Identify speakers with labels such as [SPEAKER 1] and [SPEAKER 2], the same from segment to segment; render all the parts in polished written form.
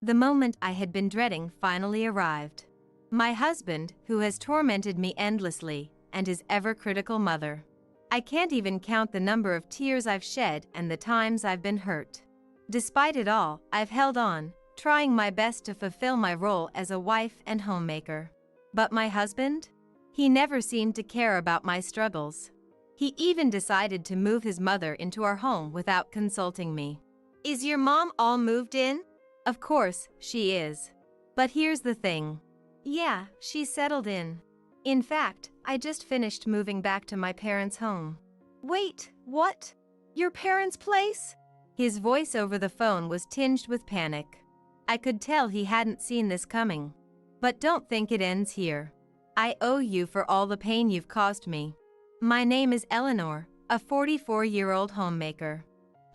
[SPEAKER 1] The moment I had been dreading finally arrived. My husband, who has tormented me endlessly, and his ever-critical mother. I can't even count the number of tears I've shed and the times I've been hurt. Despite it all, I've held on, trying my best to fulfill my role as a wife and homemaker. But my husband? He never seemed to care about my struggles. He even decided to move his mother into our home without consulting me. Is your mom all moved in? Of course, she is. But here's the thing. Yeah, she's settled in. In fact, I just finished moving back to my parents' home. Wait, what? Your parents' place? His voice over the phone was tinged with panic. I could tell he hadn't seen this coming. But don't think it ends here. I owe you for all the pain you've caused me. My name is Eleanor, a 44-year-old homemaker.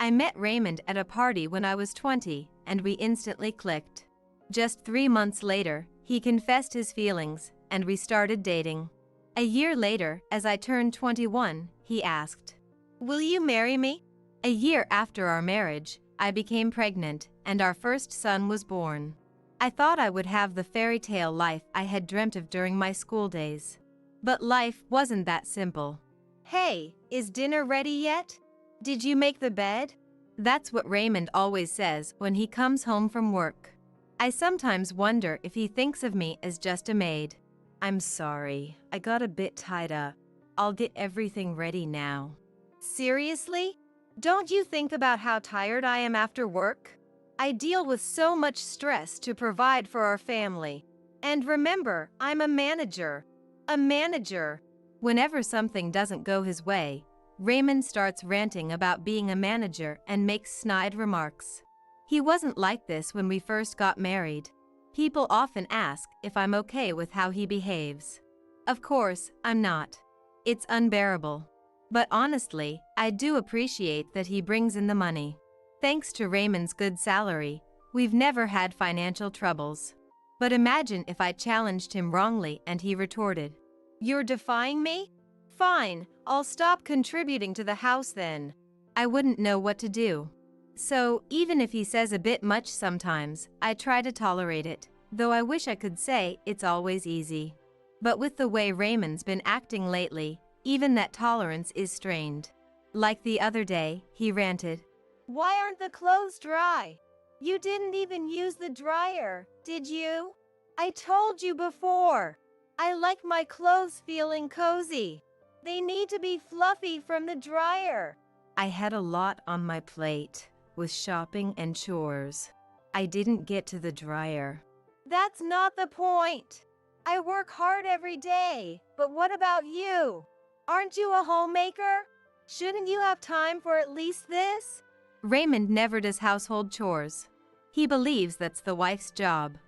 [SPEAKER 1] I met Raymond at a party when I was 20, and we instantly clicked. Just 3 months later, he confessed his feelings, and we started dating. A year later, as I turned 21, he asked, "Will you marry me?" A year after our marriage, I became pregnant, and our first son was born. I thought I would have the fairy tale life I had dreamt of during my school days. But life wasn't that simple. Hey, is dinner ready yet? Did you make the bed? That's what Raymond always says when he comes home from work. I sometimes wonder if he thinks of me as just a maid. I'm sorry, I got a bit tied up. I'll get everything ready now. Seriously? Don't you think about how tired I am after work? I deal with so much stress to provide for our family. And remember, I'm a manager. A manager. Whenever something doesn't go his way, Raymond starts ranting about being a manager and makes snide remarks. He wasn't like this when we first got married. People often ask if I'm okay with how he behaves. Of course, I'm not. It's unbearable. But honestly, I do appreciate that he brings in the money. Thanks to Raymond's good salary, we've never had financial troubles. But imagine if I challenged him wrongly and he retorted, "You're defying me? Fine, I'll stop contributing to the house then." I wouldn't know what to do. So, even if he says a bit much sometimes, I try to tolerate it, though I wish I could say it's always easy. But with the way Raymond's been acting lately, even that tolerance is strained. Like the other day, he ranted, "Why aren't the clothes dry? You didn't even use the dryer, did you? I told you before. I like my clothes feeling cozy. They need to be fluffy from the dryer." I had a lot on my plate, with shopping and chores. I didn't get to the dryer. That's not the point. I work hard every day, but what about you? Aren't you a homemaker? Shouldn't you have time for at least this? Raymond never does household chores. He believes that's the wife's job.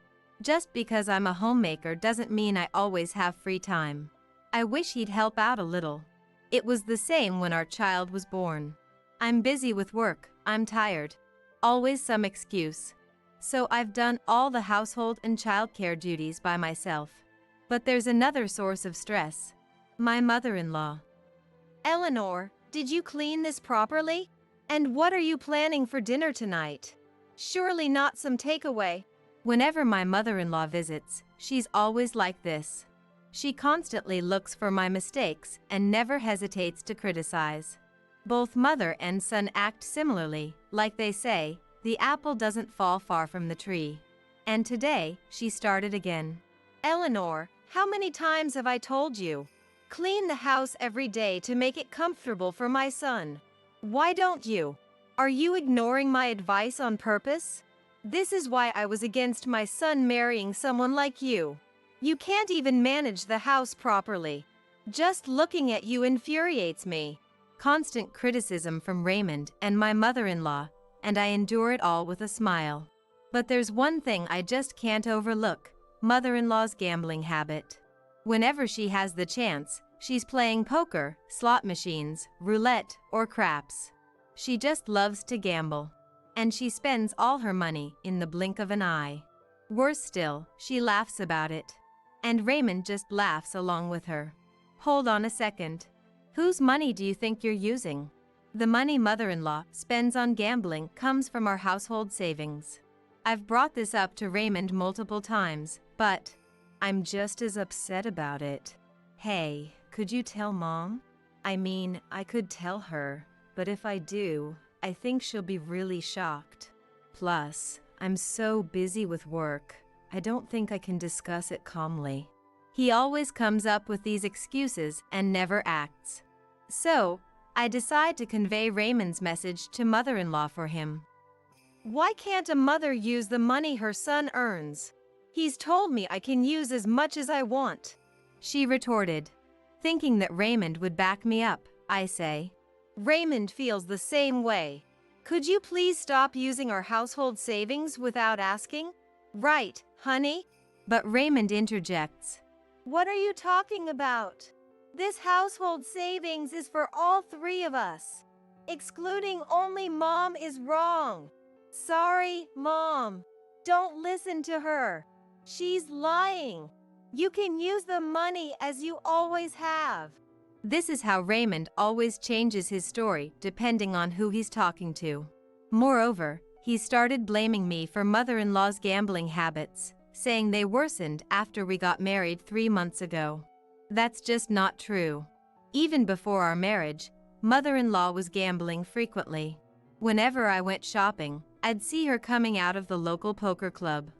[SPEAKER 1] Just because I'm a homemaker doesn't mean I always have free time. I wish he'd help out a little. It was the same when our child was born. I'm busy with work, I'm tired. Always some excuse. So I've done all the household and childcare duties by myself. But there's another source of stress. My mother-in-law. Eleanor, did you clean this properly? And what are you planning for dinner tonight? Surely not some takeaway. Whenever my mother-in-law visits, she's always like this. She constantly looks for my mistakes and never hesitates to criticize. Both mother and son act similarly, like they say, the apple doesn't fall far from the tree. And today, she started again. Eleanor, how many times have I told you? Clean the house every day to make it comfortable for my son. Why don't you? Are you ignoring my advice on purpose? This is why I was against my son marrying someone like you. You can't even manage the house properly. Just looking at you infuriates me. Constant criticism from Raymond and my mother-in-law, and I endure it all with a smile. But there's one thing I just can't overlook, mother-in-law's gambling habit. Whenever she has the chance, she's playing poker, slot machines, roulette, or craps. She just loves to gamble. And she spends all her money in the blink of an eye. Worse still, she laughs about it. And Raymond just laughs along with her. Hold on a second. Whose money do you think you're using? The money mother-in-law spends on gambling comes from our household savings. I've brought this up to Raymond multiple times, but I'm just as upset about it. Hey, could you tell Mom? I mean, I could tell her, but if I do, I think she'll be really shocked. Plus, I'm so busy with work, I don't think I can discuss it calmly. He always comes up with these excuses and never acts. So, I decide to convey Raymond's message to mother-in-law for him. Why can't a mother use the money her son earns? He's told me I can use as much as I want, she retorted. Thinking that Raymond would back me up, I say, Raymond feels the same way. Could you please stop using our household savings without asking? Right, honey? But Raymond interjects. What are you talking about? This household savings is for all three of us. Excluding only Mom is wrong. Sorry, Mom. Don't listen to her. She's lying. You can use the money as you always have. This is how Raymond always changes his story depending on who he's talking to. Moreover, he started blaming me for mother-in-law's gambling habits, saying they worsened after we got married 3 months ago. That's just not true. Even before our marriage, mother-in-law was gambling frequently. Whenever I went shopping, I'd see her coming out of the local poker club.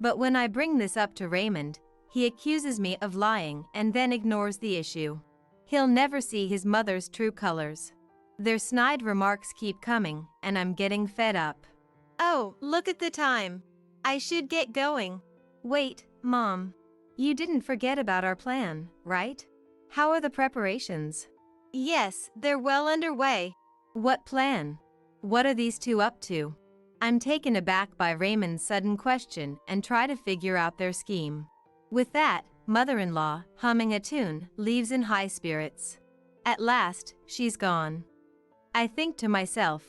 [SPEAKER 1] But when I bring this up to Raymond, he accuses me of lying and then ignores the issue. He'll never see his mother's true colors. Their snide remarks keep coming, and I'm getting fed up. Oh, look at the time. I should get going. Wait, Mom. You didn't forget about our plan, right? How are the preparations? Yes, they're well underway. What plan? What are these two up to? I'm taken aback by Raymond's sudden question and try to figure out their scheme. With that, mother-in-law, humming a tune, leaves in high spirits. At last, she's gone. I think to myself.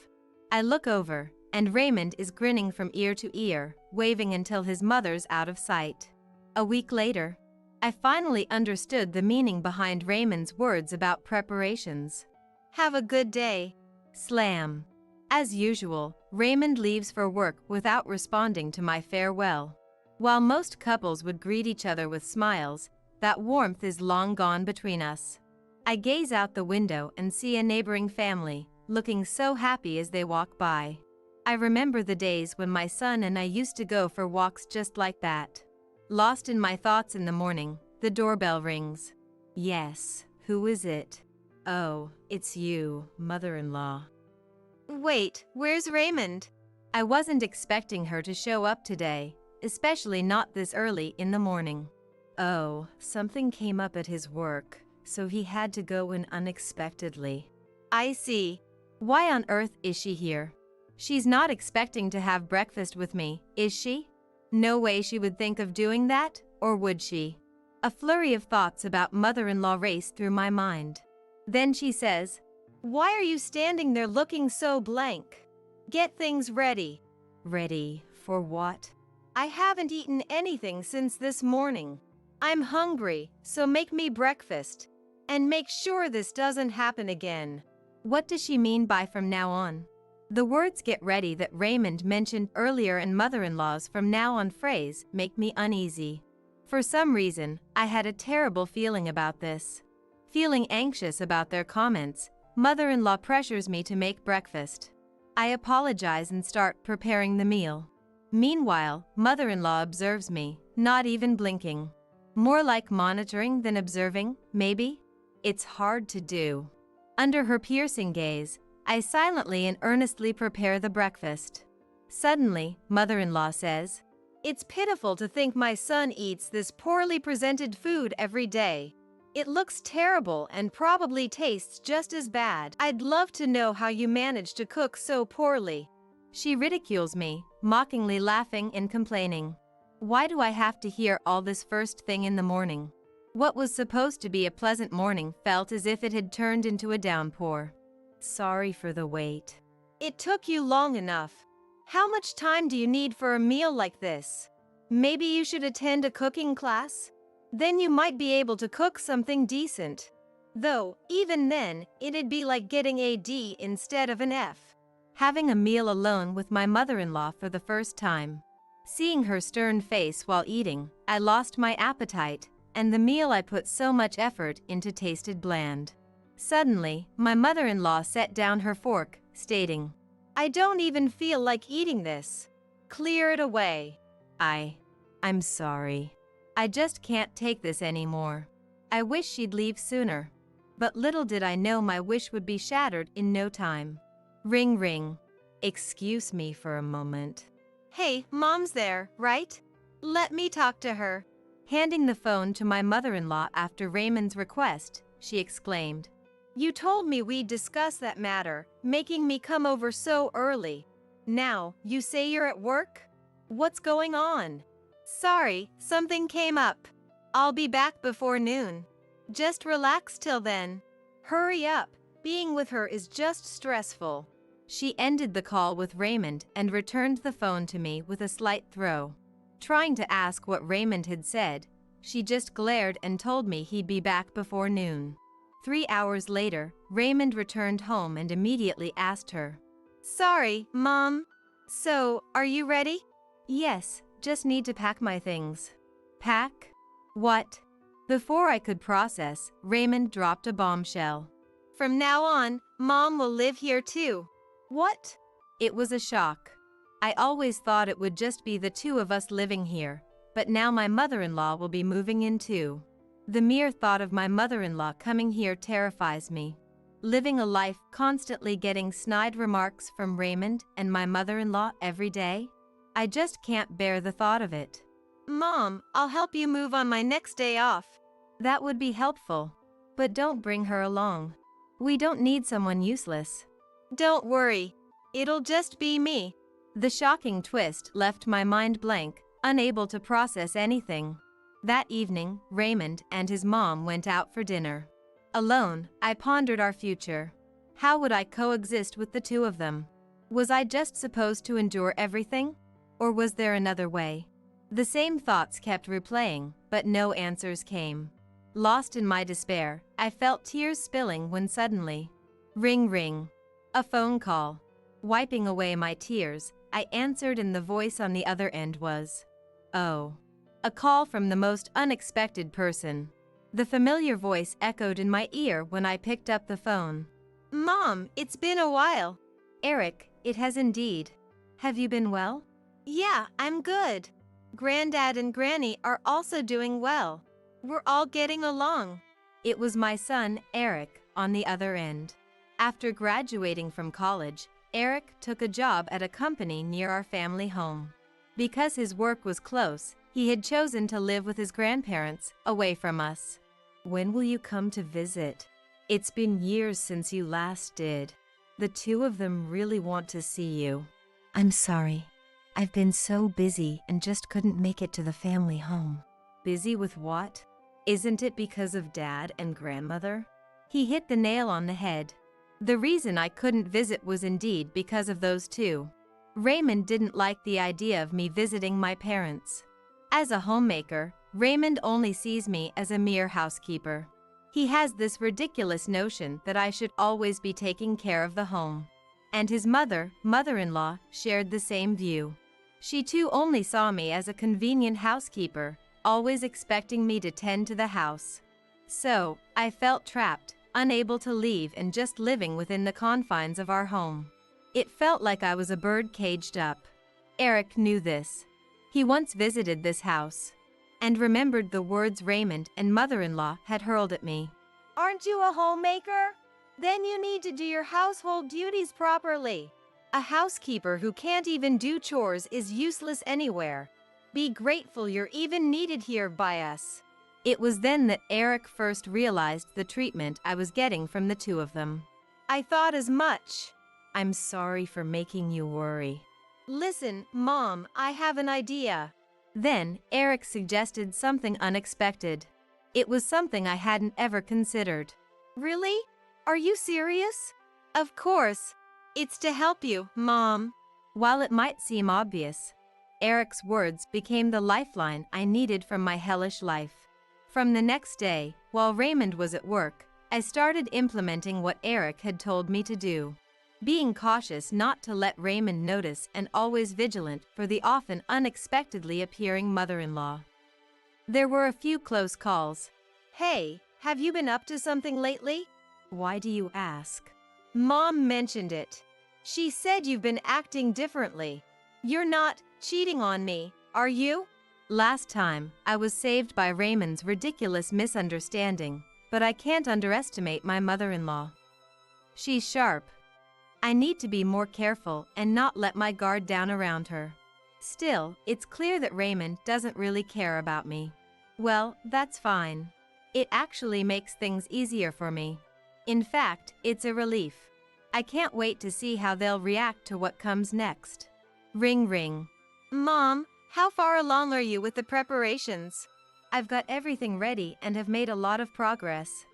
[SPEAKER 1] I look over, and Raymond is grinning from ear to ear, waving until his mother's out of sight. A week later, I finally understood the meaning behind Raymond's words about preparations. Have a good day. Slam. As usual, Raymond leaves for work without responding to my farewell. While most couples would greet each other with smiles, that warmth is long gone between us. I gaze out the window and see a neighboring family, looking so happy as they walk by. I remember the days when my son and I used to go for walks just like that. Lost in my thoughts in the morning, the doorbell rings. Yes, who is it? Oh, it's you, mother-in-law. Wait, where's Raymond? I wasn't expecting her to show up today, especially not this early in the morning. Oh, something came up at his work, so he had to go in unexpectedly. I see. Why on earth is she here? She's not expecting to have breakfast with me, is she? No way she would think of doing that, or would she? A flurry of thoughts about mother-in-law raced through my mind. Then she says, Why are you standing there looking so blank? Get things ready. Ready for what? I haven't eaten anything since this morning. I'm hungry, so make me breakfast. And make sure this doesn't happen again. What does she mean by from now on? The words "get ready" that Raymond mentioned earlier in mother-in-law's from now on phrase make me uneasy. For some reason, I had a terrible feeling about this. Feeling anxious about their comments, mother-in-law pressures me to make breakfast. I apologize and start preparing the meal. Meanwhile, mother-in-law observes me, not even blinking. More like monitoring than observing, maybe? It's hard to do. Under her piercing gaze, I silently and earnestly prepare the breakfast. Suddenly, mother-in-law says, It's pitiful to think my son eats this poorly presented food every day. It looks terrible and probably tastes just as bad. I'd love to know how you manage to cook so poorly. She ridicules me, mockingly laughing and complaining. Why do I have to hear all this first thing in the morning? What was supposed to be a pleasant morning felt as if it had turned into a downpour. Sorry for the wait. It took you long enough. How much time do you need for a meal like this? Maybe you should attend a cooking class? Then you might be able to cook something decent. Though, even then, it'd be like getting a D instead of an F. Having a meal alone with my mother-in-law for the first time. Seeing her stern face while eating, I lost my appetite, and the meal I put so much effort into tasted bland. Suddenly, my mother-in-law set down her fork, stating, "I don't even feel like eating this. Clear it away." I'm sorry. I just can't take this anymore. I wish she'd leave sooner. But little did I know my wish would be shattered in no time. Ring ring. Excuse me for a moment. "Hey, Mom's there, right? Let me talk to her." Handing the phone to my mother-in-law after Raymond's request, she exclaimed, "You told me we'd discuss that matter, making me come over so early. Now, you say you're at work? What's going on?" "Sorry, something came up. I'll be back before noon. Just relax till then. Hurry up, being with her is just stressful." She ended the call with Raymond and returned the phone to me with a slight throw. Trying to ask what Raymond had said, she just glared and told me he'd be back before noon. 3 hours later, Raymond returned home and immediately asked her, "Sorry, Mom. So, are you ready?" "Yes, just need to pack my things." "Pack? What?" Before I could process, Raymond dropped a bombshell. "From now on, Mom will live here too." "What?" It was a shock. I always thought it would just be the two of us living here, but now my mother-in-law will be moving in too. The mere thought of my mother-in-law coming here terrifies me. Living a life constantly getting snide remarks from Raymond and my mother-in-law every day? I just can't bear the thought of it. "Mom, I'll help you move on my next day off." "That would be helpful. But don't bring her along. We don't need someone useless." "Don't worry. It'll just be me." The shocking twist left my mind blank, unable to process anything. That evening, Raymond and his mom went out for dinner. Alone, I pondered our future. How would I coexist with the two of them? Was I just supposed to endure everything? Or was there another way? The same thoughts kept replaying, but no answers came. Lost in my despair, I felt tears spilling when suddenly, ring ring. A phone call. Wiping away my tears, I answered and the voice on the other end was, "Oh." A call from the most unexpected person. The familiar voice echoed in my ear when I picked up the phone. "Mom, it's been a while." "Eric, it has indeed. Have you been well?" "Yeah, I'm good. Granddad and Granny are also doing well. We're all getting along." It was my son, Eric, on the other end. After graduating from college, Eric took a job at a company near our family home. Because his work was close, he had chosen to live with his grandparents, away from us. "When will you come to visit? It's been years since you last did. The two of them really want to see you." "I'm sorry. I've been so busy and just couldn't make it to the family home." "Busy with what? Isn't it because of Dad and Grandmother?" He hit the nail on the head. The reason I couldn't visit was indeed because of those two. Raymond didn't like the idea of me visiting my parents. As a homemaker, Raymond only sees me as a mere housekeeper. He has this ridiculous notion that I should always be taking care of the home. And his mother-in-law, shared the same view. She too only saw me as a convenient housekeeper, always expecting me to tend to the house. So, I felt trapped, unable to leave and just living within the confines of our home. It felt like I was a bird caged up. Eric knew this. He once visited this house and remembered the words Raymond and mother-in-law had hurled at me. "Aren't you a homemaker? Then you need to do your household duties properly. A housekeeper who can't even do chores is useless anywhere. Be grateful you're even needed here by us." It was then that Eric first realized the treatment I was getting from the two of them. "I thought as much." "I'm sorry for making you worry." "Listen, Mom, I have an idea." Then, Eric suggested something unexpected. It was something I hadn't ever considered. "Really? Are you serious?" "Of course. It's to help you, Mom." While it might seem obvious, Eric's words became the lifeline I needed from my hellish life. From the next day, while Raymond was at work, I started implementing what Eric had told me to do. being cautious not to let Raymond notice and always vigilant for the often unexpectedly appearing mother-in-law. There were a few close calls. "Hey, have you been up to something lately?" "Why do you ask?" "Mom mentioned it. She said you've been acting differently. You're not cheating on me, are you?" Last time, I was saved by Raymond's ridiculous misunderstanding, but I can't underestimate my mother-in-law. She's sharp. I need to be more careful and not let my guard down around her. Still, it's clear that Raymond doesn't really care about me. Well, that's fine. It actually makes things easier for me. In fact, it's a relief. I can't wait to see how they'll react to what comes next. Ring ring. "Mom, how far along are you with the preparations?" "I've got everything ready and have made a lot of progress.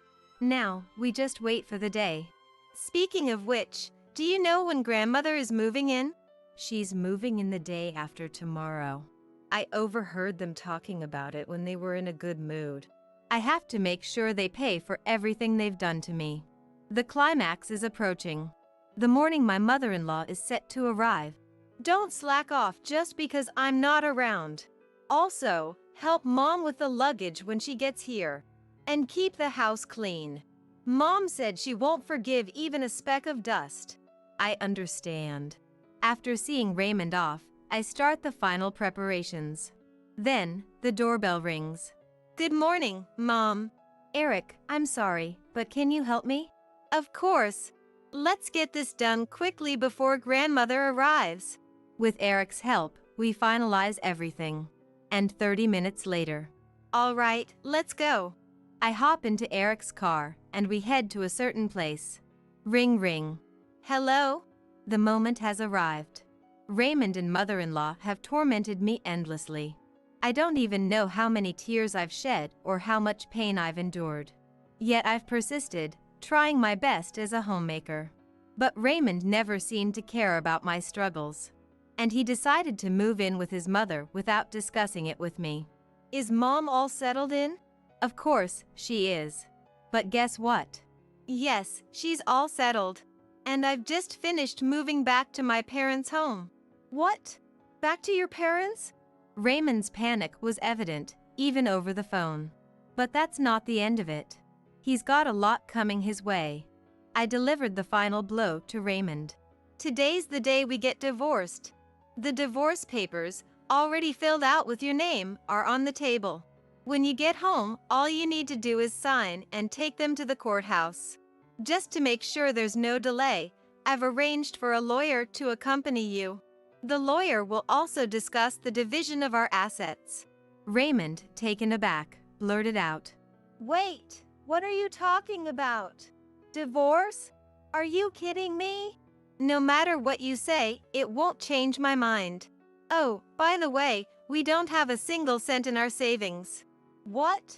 [SPEAKER 1] Now, we just wait for the day." "Speaking of which, do you know when grandmother is moving in?" "She's moving in the day after tomorrow." I overheard them talking about it when they were in a good mood. I have to make sure they pay for everything they've done to me. The climax is approaching. The morning my mother-in-law is set to arrive. Don't slack off just because I'm not around. Also, help Mom with the luggage when she gets here. And keep the house clean. Mom said she won't forgive even a speck of dust. I understand. After seeing Raymond off, I start the final preparations. Then, the doorbell rings. "Good morning, Mom." "Eric, I'm sorry, but can you help me?" "Of course. Let's get this done quickly before grandmother arrives." With Eric's help, we finalize everything. And 30 minutes later. "All right, let's go." I hop into Eric's car, and we head to a certain place. Ring ring. "Hello?" The moment has arrived. Raymond and mother-in-law have tormented me endlessly. I don't even know how many tears I've shed or how much pain I've endured. Yet I've persisted, trying my best as a homemaker. But Raymond never seemed to care about my struggles. And he decided to move in with his mother without discussing it with me. Is Mom all settled in? Of course, she is. But guess what? Yes, she's all settled. And I've just finished moving back to my parents' home. What? Back to your parents? Raymond's panic was evident, even over the phone. But that's not the end of it. He's got a lot coming his way. I delivered the final blow to Raymond. Today's the day we get divorced. The divorce papers, already filled out with your name, are on the table. When you get home, all you need to do is sign and take them to the courthouse. Just to make sure there's no delay, I've arranged for a lawyer to accompany you. The lawyer will also discuss the division of our assets. Raymond, taken aback, blurted out. Wait, what are you talking about? Divorce? Are you kidding me? No matter what you say, it won't change my mind. Oh, by the way, we don't have a single cent in our savings. What?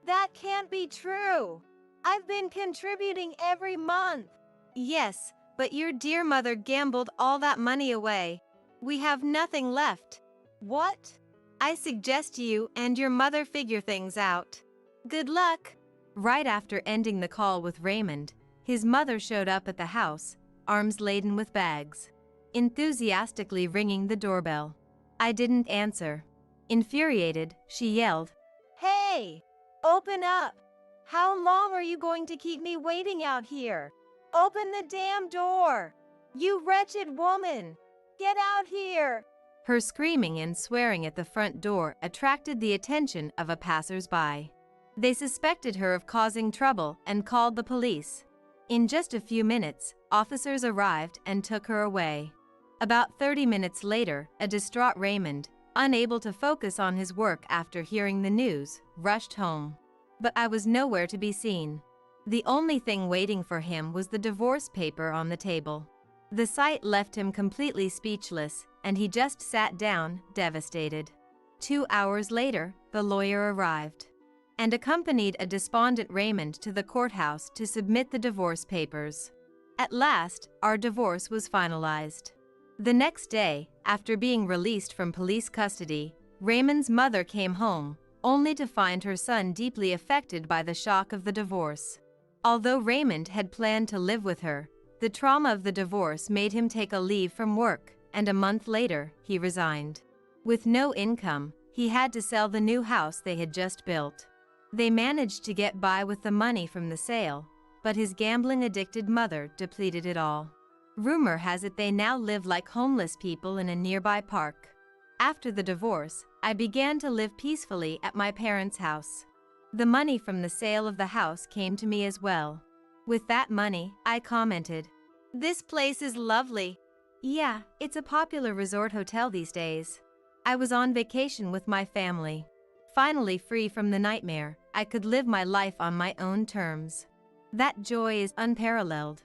[SPEAKER 1] That can't be true. I've been contributing every month. Yes, but your dear mother gambled all that money away. We have nothing left. What? I suggest you and your mother figure things out. Good luck. Right after ending the call with Raymond, his mother showed up at the house, arms laden with bags, enthusiastically ringing the doorbell. I didn't answer. Infuriated, she yelled, Hey! Open up! How long are you going to keep me waiting out here? Open the damn door! You wretched woman! Get out here! Her screaming and swearing at the front door attracted the attention of a passersby. They suspected her of causing trouble and called the police. In just a few minutes, officers arrived and took her away. About 30 minutes later, a distraught Raymond, unable to focus on his work after hearing the news, rushed home. But I was nowhere to be seen. The only thing waiting for him was the divorce paper on the table. The sight left him completely speechless, and he just sat down, devastated. 2 hours later, the lawyer arrived and accompanied a despondent Raymond to the courthouse to submit the divorce papers. At last, our divorce was finalized. The next day, after being released from police custody, Raymond's mother came home, only to find her son deeply affected by the shock of the divorce. Although Raymond had planned to live with her, The trauma of the divorce made him take a leave from work, and a month later, he resigned. With no income, he had to sell the new house they had just built. They managed to get by with the money from the sale, but his gambling-addicted mother depleted it all. Rumor has it they now live like homeless people in a nearby park. After the divorce, I began to live peacefully at my parents' house. The money from the sale of the house came to me as well. With that money, I commented, "This place is lovely." Yeah, it's a popular resort hotel these days. I was on vacation with my family. Finally free from the nightmare, I could live my life on my own terms. That joy is unparalleled.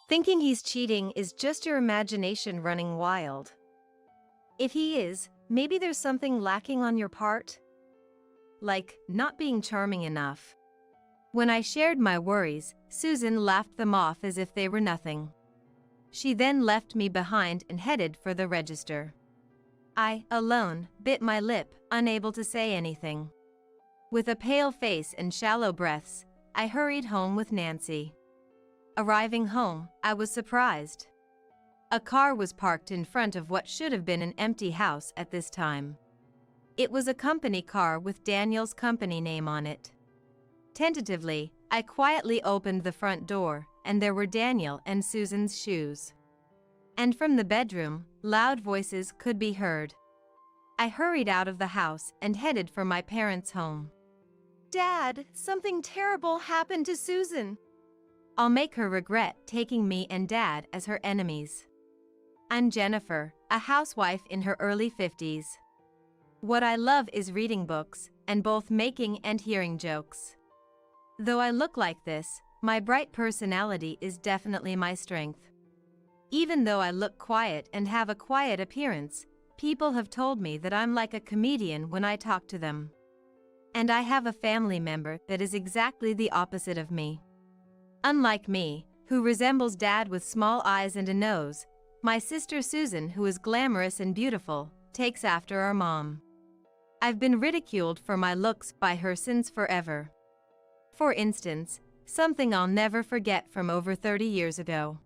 [SPEAKER 1] Thinking he's cheating is just your imagination running wild. If he is, maybe there's something lacking on your part. Like, not being charming enough. When I shared my worries, Susan laughed them off as if they were nothing. She then left me behind and headed for the register. I, alone, bit my lip, unable to say anything. With a pale face and shallow breaths, I hurried home with Nancy. Arriving home, I was surprised. A car was parked in front of what should have been an empty house at this time. It was a company car with Daniel's company name on it. Tentatively, I quietly opened the front door, and there were Daniel and Susan's shoes. And from the bedroom, loud voices could be heard. I hurried out of the house and headed for my parents' home. "Dad, something terrible happened to Susan." I'll make her regret taking me and Dad as her enemies. I'm Jennifer, a housewife in her early 50s. What I love is reading books, and both making and hearing jokes. Though I look like this, my bright personality is definitely my strength. Even though I look quiet and have a quiet appearance, people have told me that I'm like a comedian when I talk to them. And I have a family member that is exactly the opposite of me. Unlike me, who resembles Dad with small eyes and a nose, my sister Susan, who is glamorous and beautiful, takes after our mom. I've been ridiculed for my looks by her since forever. For instance, something I'll never forget from over 30 years ago.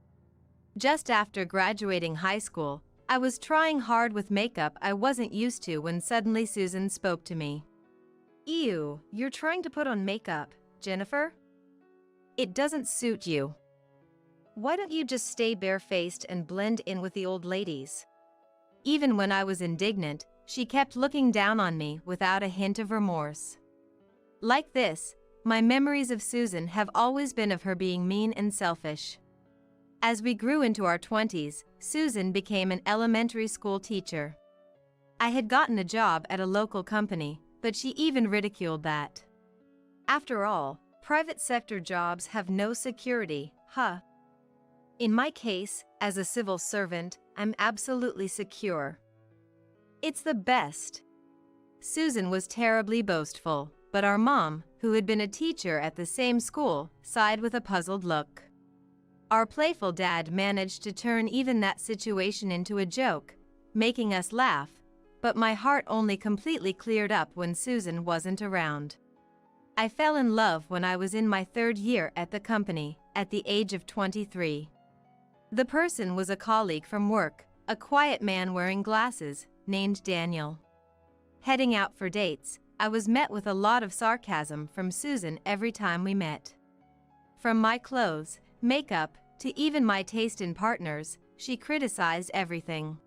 [SPEAKER 1] Just after graduating high school, I was trying hard with makeup I wasn't used to when suddenly Susan spoke to me. "Ew, you're trying to put on makeup, Jennifer? It doesn't suit you. Why don't you just stay barefaced and blend in with the old ladies?" Even when I was indignant, she kept looking down on me without a hint of remorse. Like this, my memories of Susan have always been of her being mean and selfish. As we grew into our 20s, Susan became an elementary school teacher. I had gotten a job at a local company, but she even ridiculed that. After all, private sector jobs have no security, huh? In my case, as a civil servant, I'm absolutely secure. It's the best. Susan was terribly boastful, but our mom, who had been a teacher at the same school, sighed with a puzzled look. Our playful Dad managed to turn even that situation into a joke, making us laugh, but my heart only completely cleared up when Susan wasn't around. I fell in love when I was in my 3rd year at the company, at the age of 23. The person was a colleague from work, a quiet man wearing glasses, named Daniel. Heading out for dates, I was met with a lot of sarcasm from Susan every time we met. From my clothes, makeup, to even my taste in partners, she criticized everything.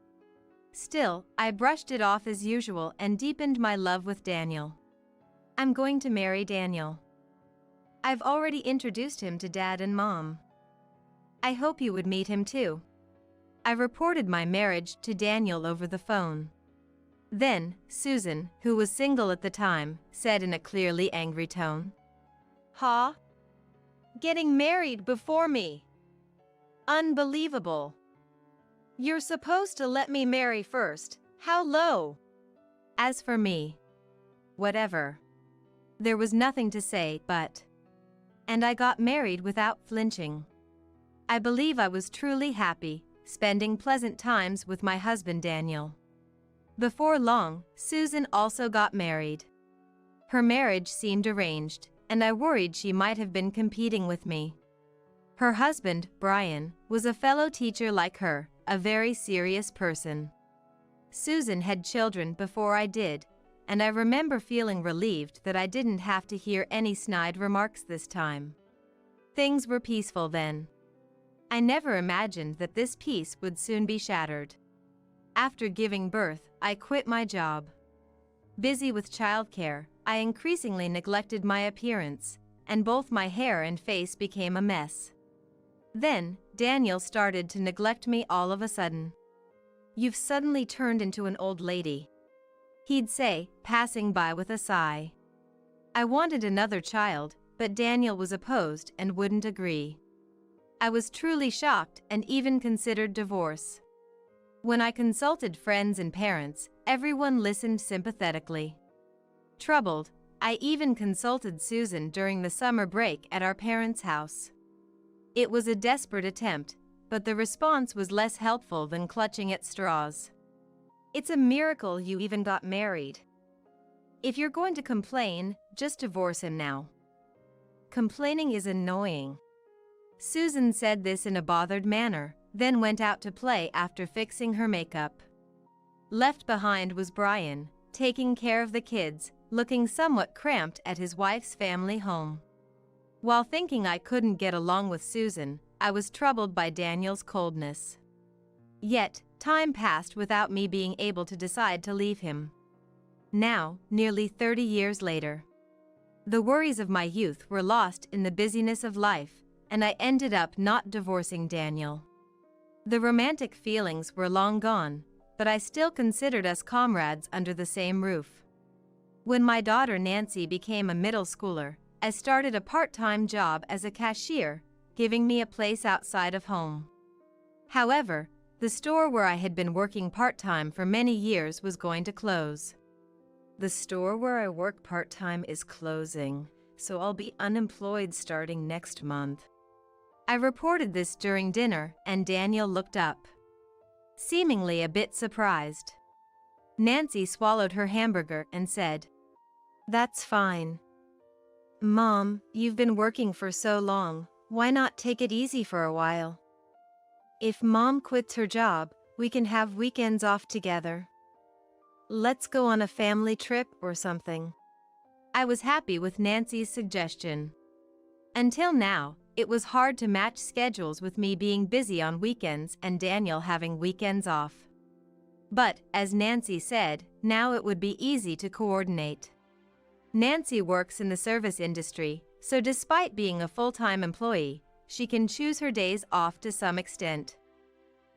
[SPEAKER 1] Still, I brushed it off as usual and deepened my love with Daniel. I'm going to marry Daniel. I've already introduced him to Dad and Mom. I hope you would meet him too. I reported my marriage to Daniel over the phone. Then, Susan, who was single at the time, said in a clearly angry tone, "Huh? Getting married before me? Unbelievable. You're supposed to let me marry first. How low." As for me, whatever. There was nothing to say but. And I got married without flinching. I believe I was truly happy, spending pleasant times with my husband Daniel. Before long, Susan also got married. Her marriage seemed arranged, and I worried she might have been competing with me. Her husband, Brian, was a fellow teacher like her, a very serious person. Susan had children before I did, and I remember feeling relieved that I didn't have to hear any snide remarks this time. Things were peaceful then. I never imagined that this peace would soon be shattered. After giving birth, I quit my job. Busy with childcare, I increasingly neglected my appearance, and both my hair and face became a mess. Then, Daniel started to neglect me all of a sudden. "You've suddenly turned into an old lady," he'd say, passing by with a sigh. I wanted another child, but Daniel was opposed and wouldn't agree. I was truly shocked and even considered divorce. When I consulted friends and parents, everyone listened sympathetically. Troubled, I even consulted Susan during the summer break at our parents' house. It was a desperate attempt, but the response was less helpful than clutching at straws. "It's a miracle you even got married. If you're going to complain, just divorce him now. Complaining is annoying." Susan said this in a bothered manner, then went out to play after fixing her makeup. Left behind was Brian, taking care of the kids, looking somewhat cramped at his wife's family home. While thinking I couldn't get along with Susan, I was troubled by Daniel's coldness. Yet, time passed without me being able to decide to leave him. Now, nearly 30 years later, the worries of my youth were lost in the busyness of life, and I ended up not divorcing Daniel. The romantic feelings were long gone, but I still considered us comrades under the same roof. When my daughter Nancy became a middle schooler, I started a part-time job as a cashier, giving me a place outside of home. However, the store where I had been working part-time for many years was going to close. "The store where I work part-time is closing, so I'll be unemployed starting next month." I reported this during dinner, and Daniel looked up, seemingly a bit surprised. Nancy swallowed her hamburger and said, "That's fine. Mom, you've been working for so long, why not take it easy for a while? If Mom quits her job, we can have weekends off together. Let's go on a family trip or something." I was happy with Nancy's suggestion. Until now, it was hard to match schedules with me being busy on weekends and Daniel having weekends off. But, as Nancy said, now it would be easy to coordinate. Nancy works in the service industry, so despite being a full-time employee, she can choose her days off to some extent.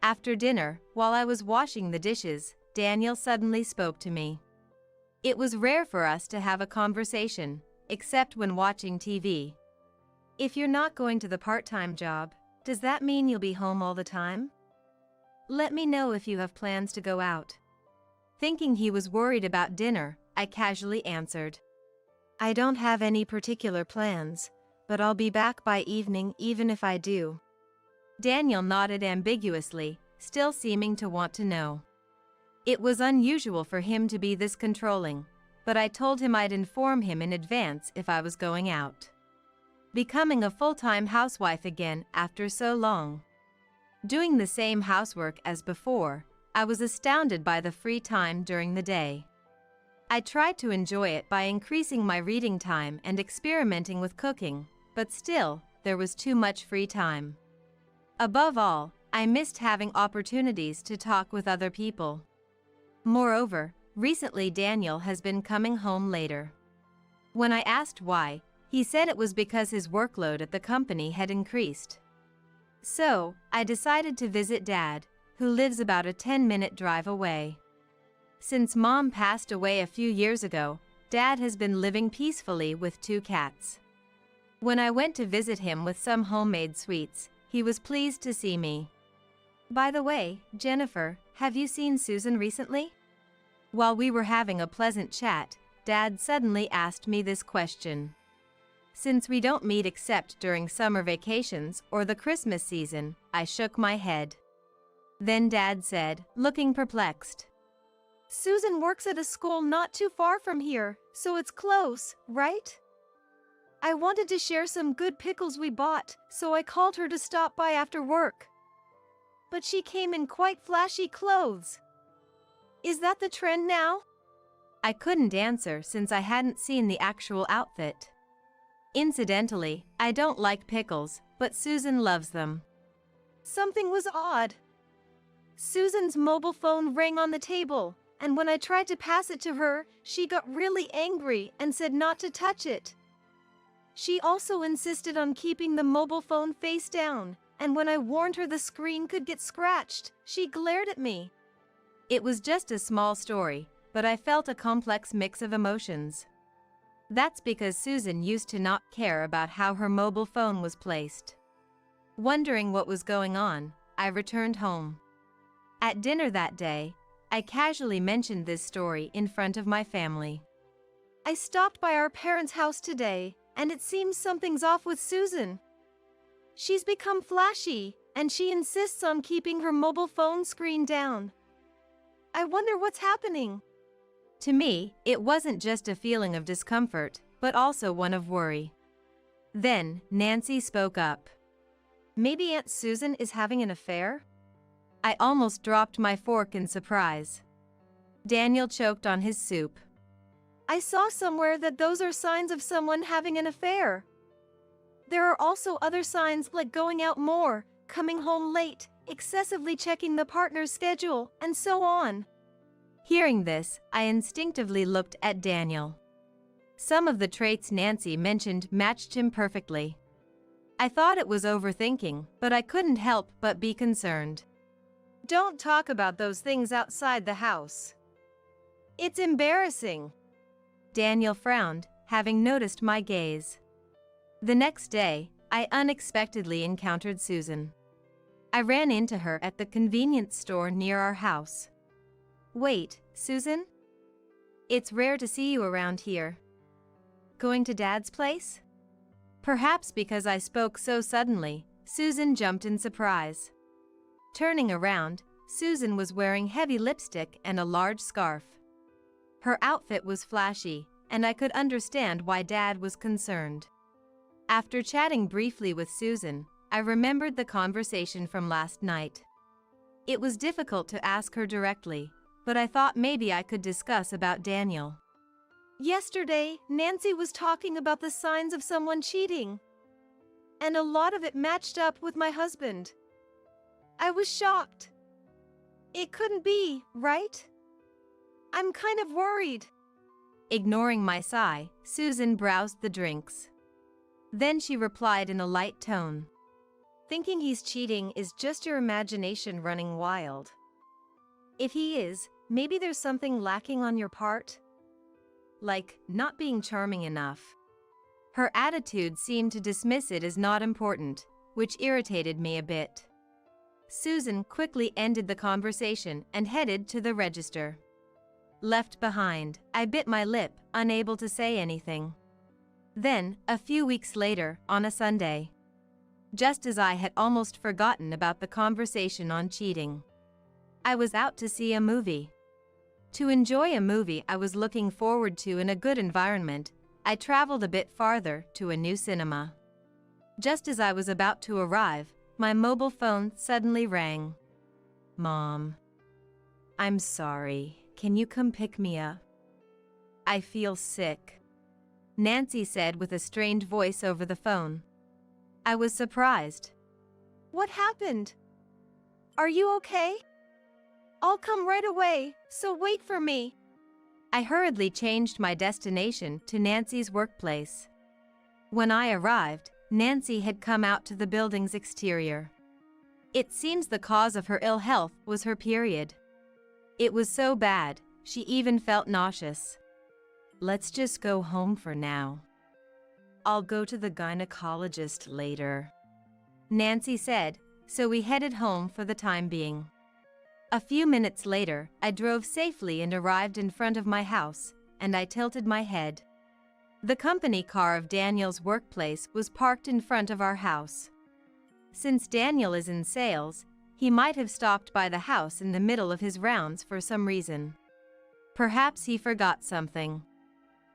[SPEAKER 1] After dinner, while I was washing the dishes, Daniel suddenly spoke to me. It was rare for us to have a conversation, except when watching TV. "If you're not going to the part-time job, does that mean you'll be home all the time? Let me know if you have plans to go out." Thinking he was worried about dinner, I casually answered, "I don't have any particular plans, but I'll be back by evening even if I do." Daniel nodded ambiguously, still seeming to want to know. It was unusual for him to be this controlling, but I told him I'd inform him in advance if I was going out. Becoming a full-time housewife again after so long. Doing the same housework as before, I was astounded by the free time during the day. I tried to enjoy it by increasing my reading time and experimenting with cooking, but still, there was too much free time. Above all, I missed having opportunities to talk with other people. Moreover, recently Daniel has been coming home later. When I asked why, he said it was because his workload at the company had increased. So, I decided to visit Dad, who lives about a 10-minute drive away. Since Mom passed away a few years ago, Dad has been living peacefully with 2 cats. When I went to visit him with some homemade sweets, he was pleased to see me. "By the way, Jennifer, have you seen Susan recently?" While we were having a pleasant chat, Dad suddenly asked me this question. Since we don't meet except during summer vacations or the Christmas season, I shook my head. Then Dad said, looking perplexed, "Susan works at a school not too far from here, so it's close, right?" I wanted to share some good pickles we bought, so I called her to stop by after work. But she came in quite flashy clothes. Is that the trend now? I couldn't answer since I hadn't seen the actual outfit. Incidentally, I don't like pickles, but Susan loves them. Something was odd. Susan's mobile phone rang on the table, and when I tried to pass it to her, she got really angry and said not to touch it. She also insisted on keeping the mobile phone face down, and when I warned her the screen could get scratched, she glared at me. It was just a small story, but I felt a complex mix of emotions. That's because Susan used to not care about how her mobile phone was placed. Wondering what was going on, I returned home. At dinner that day, I casually mentioned this story in front of my family. I stopped by our parents' house today, and it seems something's off with Susan. She's become flashy, and she insists on keeping her mobile phone screen down. I wonder what's happening. To me, it wasn't just a feeling of discomfort, but also one of worry. Then, Nancy spoke up. Maybe Aunt Susan is having an affair? I almost dropped my fork in surprise. Daniel choked on his soup. I saw somewhere that those are signs of someone having an affair. There are also other signs like going out more, coming home late, excessively checking the partner's schedule, and so on. Hearing this, I instinctively looked at Daniel. Some of the traits Nancy mentioned matched him perfectly. I thought it was overthinking, but I couldn't help but be concerned. Don't talk about those things outside the house. It's embarrassing. Daniel frowned, having noticed my gaze. The next day, I unexpectedly encountered Susan. I ran into her at the convenience store near our house. Wait, Susan? It's rare to see you around here. Going to Dad's place? Perhaps because I spoke so suddenly, Susan jumped in surprise. Turning around, Susan was wearing heavy lipstick and a large scarf. Her outfit was flashy, and I could understand why Dad was concerned. After chatting briefly with Susan, I remembered the conversation from last night. It was difficult to ask her directly, but I thought maybe I could discuss about Daniel. Yesterday, Nancy was talking about the signs of someone cheating, and a lot of it matched up with my husband. I was shocked. It couldn't be, right? I'm kind of worried. Ignoring my sigh, Susan browsed the drinks. Then she replied in a light tone. Thinking he's cheating is just your imagination running wild. If he is, maybe there's something lacking on your part? Like, not being charming enough. Her attitude seemed to dismiss it as not important, which irritated me a bit. Susan quickly ended the conversation and headed to the register. Left behind, I bit my lip, unable to say anything. Then, a few weeks later, on a Sunday, just as I had almost forgotten about the conversation on cheating, I was out to see a movie. To enjoy a movie I was looking forward to in a good environment, I traveled a bit farther to a new cinema. Just as I was about to arrive, my mobile phone suddenly rang. Mom. I'm sorry, can you come pick me up? I feel sick, Nancy said with a strained voice over the phone. I was surprised. What happened? Are you okay? I'll come right away, so wait for me. I hurriedly changed my destination to Nancy's workplace. When I arrived, Nancy had come out to the building's exterior. It seems the cause of her ill health was her period. It was so bad, she even felt nauseous. Let's just go home for now. I'll go to the gynecologist later, Nancy said, so we headed home for the time being. A few minutes later, I drove safely and arrived in front of my house, and I tilted my head. The company car of Daniel's workplace was parked in front of our house. Since Daniel is in sales, he might have stopped by the house in the middle of his rounds for some reason. Perhaps he forgot something.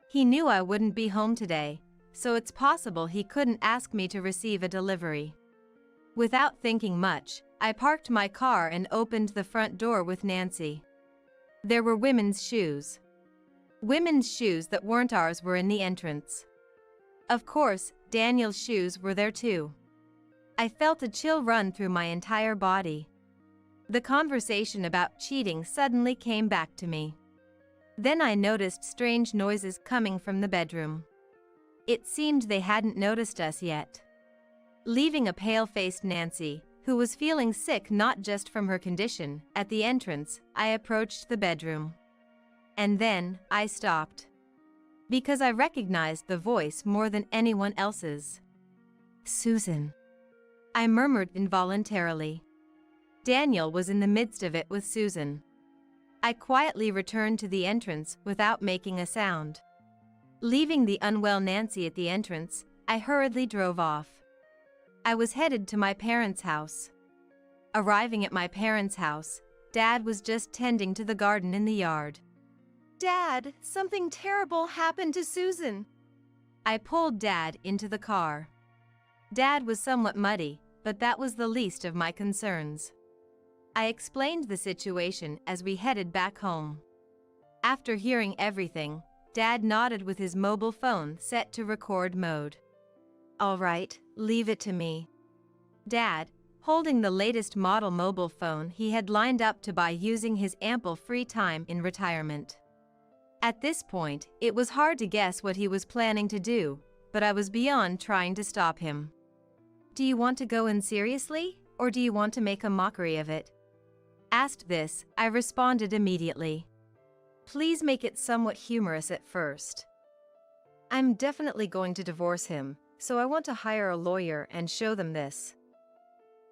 [SPEAKER 1] He knew I wouldn't be home today, so it's possible he couldn't ask me to receive a delivery. Without thinking much, I parked my car and opened the front door with Nancy. There were women's shoes. Women's shoes that weren't ours were in the entrance. Of course, Daniel's shoes were there too. I felt a chill run through my entire body. The conversation about cheating suddenly came back to me. Then I noticed strange noises coming from the bedroom. It seemed they hadn't noticed us yet. Leaving a pale-faced Nancy, who was feeling sick not just from her condition, at the entrance, I approached the bedroom. And then, I stopped. Because I recognized the voice more than anyone else's. "Susan," I murmured involuntarily. Daniel was in the midst of it with Susan. I quietly returned to the entrance without making a sound. Leaving the unwell Nancy at the entrance, I hurriedly drove off. I was headed to my parents' house. Arriving at my parents' house, Dad was just tending to the garden in the yard. "Dad, something terrible happened to Susan." I pulled Dad into the car. Dad was somewhat muddy, but that was the least of my concerns. I explained the situation as we headed back home. After hearing everything, Dad nodded with his mobile phone set to record mode. "All right, leave it to me." Dad, holding the latest model mobile phone he had lined up to buy using his ample free time in retirement. At this point, it was hard to guess what he was planning to do, but I was beyond trying to stop him. "Do you want to go in seriously, or do you want to make a mockery of it?" Asked this, I responded immediately. "Please make it somewhat humorous at first. I'm definitely going to divorce him, so I want to hire a lawyer and show them this.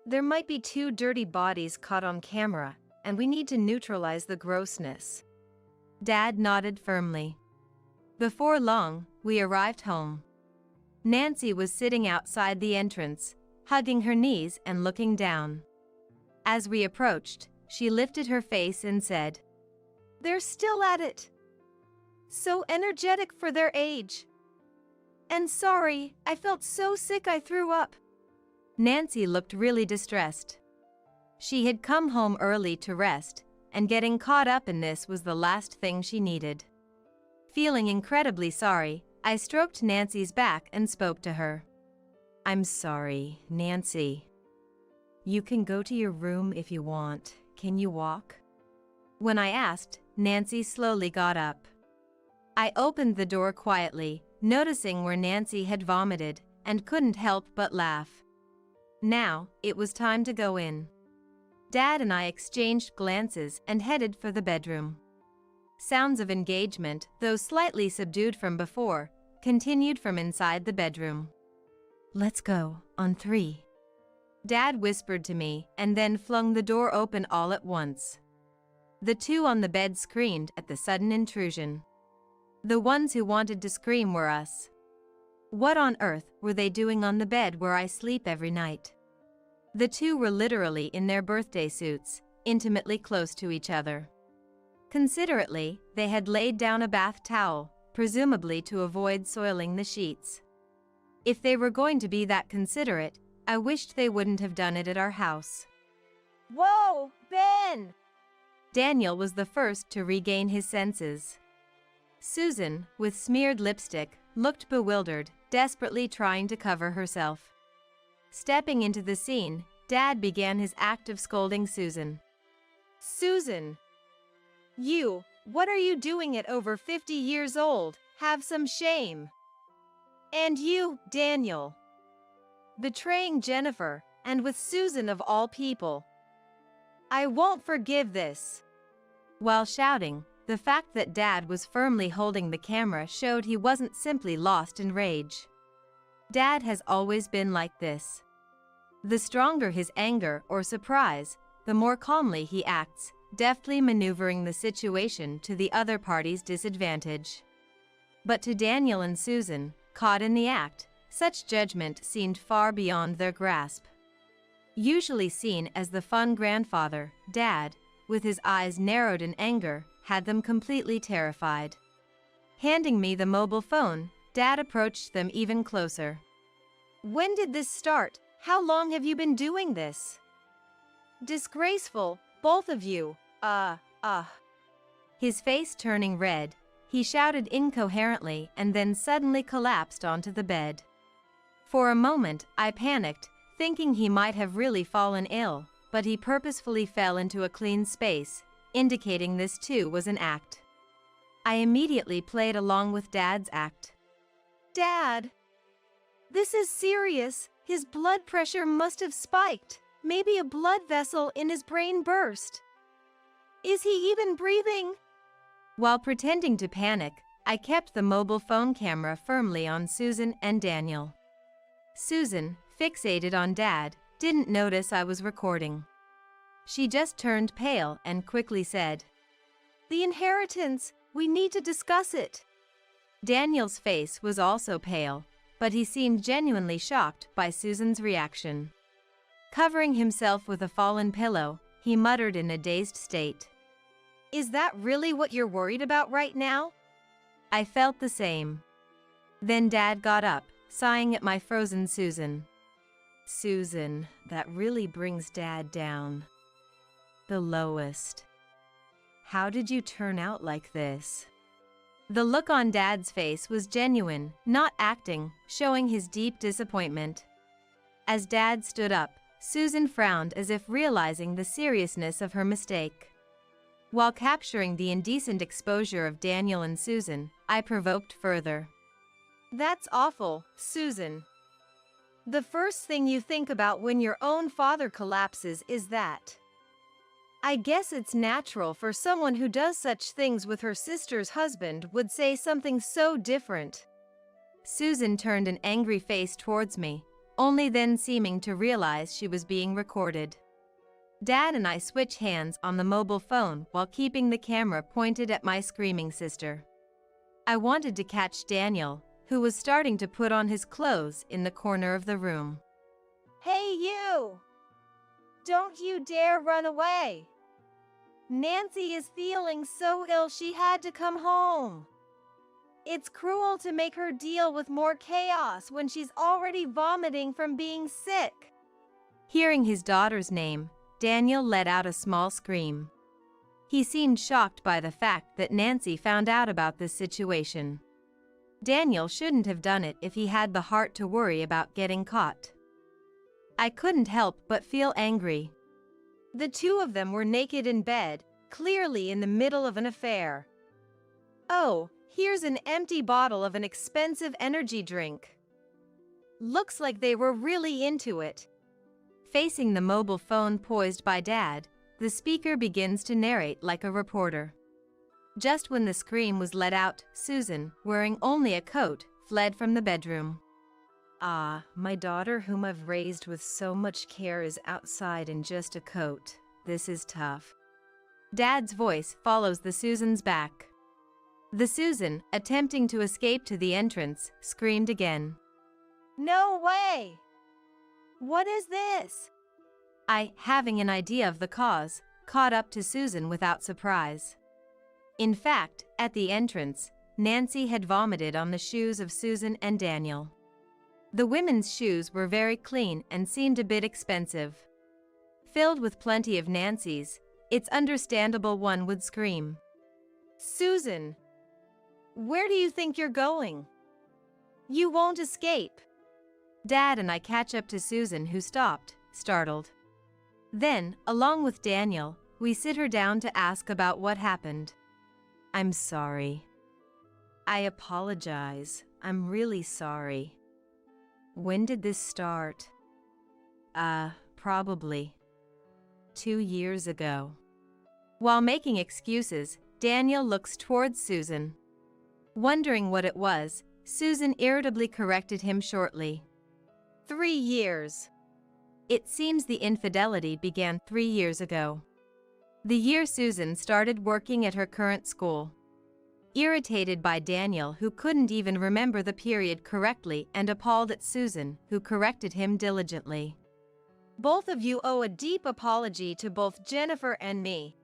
[SPEAKER 1] There might be 2 dirty bodies caught on camera, and we need to neutralize the grossness." Dad nodded firmly. Before long, we arrived home. Nancy was sitting outside the entrance, hugging her knees and looking down. As we approached, she lifted her face and said, "They're still at it. So energetic for their age. And sorry, I felt so sick I threw up." Nancy looked really distressed. She had come home early to rest, and getting caught up in this was the last thing she needed. Feeling incredibly sorry, I stroked Nancy's back and spoke to her. "I'm sorry, Nancy. You can go to your room if you want. Can you walk?" When I asked, Nancy slowly got up. I opened the door quietly, noticing where Nancy had vomited, and couldn't help but laugh. Now, it was time to go in. Dad and I exchanged glances and headed for the bedroom. Sounds of engagement, though slightly subdued from before, continued from inside the bedroom. "Let's go, on 3. Dad whispered to me and then flung the door open all at once. The 2 on the bed screamed at the sudden intrusion. The ones who wanted to scream were us. What on earth were they doing on the bed where I sleep every night? The 2 were literally in their birthday suits, intimately close to each other. Considerately, they had laid down a bath towel, presumably to avoid soiling the sheets. If they were going to be that considerate, I wished they wouldn't have done it at our house. "Whoa, Ben!" Daniel was the first to regain his senses. Susan, with smeared lipstick, looked bewildered, desperately trying to cover herself. Stepping into the scene, Dad began his act of scolding Susan. "Susan! What are you doing at over 50 years old? Have some shame. And you, Daniel. Betraying Jennifer, and with Susan of all people. I won't forgive this." While shouting, the fact that Dad was firmly holding the camera showed he wasn't simply lost in rage. Dad has always been like this. The stronger his anger or surprise, the more calmly he acts, deftly maneuvering the situation to the other party's disadvantage. But to Daniel and Susan, caught in the act, such judgment seemed far beyond their grasp. Usually seen as the fun grandfather, Dad, with his eyes narrowed in anger, had them completely terrified. Handing me the mobile phone, Dad approached them even closer. When did this start? How long have you been doing this? Disgraceful, both of you. His face turning red, he shouted incoherently and then suddenly collapsed onto the bed. For a moment, I panicked, thinking he might have really fallen ill, but he purposefully fell into a clean space, indicating this too was an act. I immediately played along with Dad's act. Dad! This is serious. His blood pressure must have spiked. Maybe a blood vessel in his brain burst. Is he even breathing? While pretending to panic, I kept the mobile phone camera firmly on Susan and Daniel. Susan, fixated on Dad, didn't notice I was recording. She just turned pale and quickly said, "The inheritance, we need to discuss it." Daniel's face was also pale, but he seemed genuinely shocked by Susan's reaction. Covering himself with a fallen pillow, he muttered in a dazed state, "Is that really what you're worried about right now?" I felt the same. Then Dad got up, sighing at my frozen Susan. "Susan, that really brings Dad down. The lowest. How did you turn out like this?" The look on Dad's face was genuine, not acting, showing his deep disappointment. As Dad stood up, Susan frowned as if realizing the seriousness of her mistake. While capturing the indecent exposure of Daniel and Susan, I provoked further. "That's awful, Susan. The first thing you think about when your own father collapses is that. I guess it's natural for someone who does such things with her sister's husband would say something so different." Susan turned an angry face towards me, only then seeming to realize she was being recorded. Dad and I switched hands on the mobile phone while keeping the camera pointed at my screaming sister. I wanted to catch Daniel, who was starting to put on his clothes in the corner of the room. "Hey you! Don't you dare run away! Nancy is feeling so ill she had to come home. It's cruel to make her deal with more chaos when she's already vomiting from being sick." Hearing his daughter's name, Daniel let out a small scream. He seemed shocked by the fact that Nancy found out about this situation. Daniel shouldn't have done it if he had the heart to worry about getting caught. I couldn't help but feel angry. The two of them were naked in bed, clearly in the middle of an affair. Oh, here's an empty bottle of an expensive energy drink. Looks like they were really into it. Facing the mobile phone poised by Dad, the speaker begins to narrate like a reporter. Just when the scream was let out, Susan, wearing only a coat, fled from the bedroom. My daughter whom I've raised with so much care is outside in just a coat. This is tough." Dad's voice follows the Susan's back. The Susan, attempting to escape to the entrance, screamed again. "No way! What is this?" I, having an idea of the cause, caught up to Susan without surprise. In fact, at the entrance, Nancy had vomited on the shoes of Susan and Daniel. The women's shoes were very clean and seemed a bit expensive. Filled with plenty of Nancy's, it's understandable one would scream. "Susan, where do you think you're going? You won't escape." Dad and I catch up to Susan, who stopped, startled. Then, along with Daniel, we sit her down to ask about what happened. "I'm sorry. I apologize. I'm really sorry. When did this start?" Probably 2 years ago." While making excuses, Daniel looks towards Susan. Wondering what it was, Susan irritably corrected him shortly. 3 years. It seems the infidelity began 3 years ago. The year Susan started working at her current school. Irritated by Daniel, who couldn't even remember the period correctly, and appalled at Susan, who corrected him diligently. "Both of you owe a deep apology to both Jennifer and me."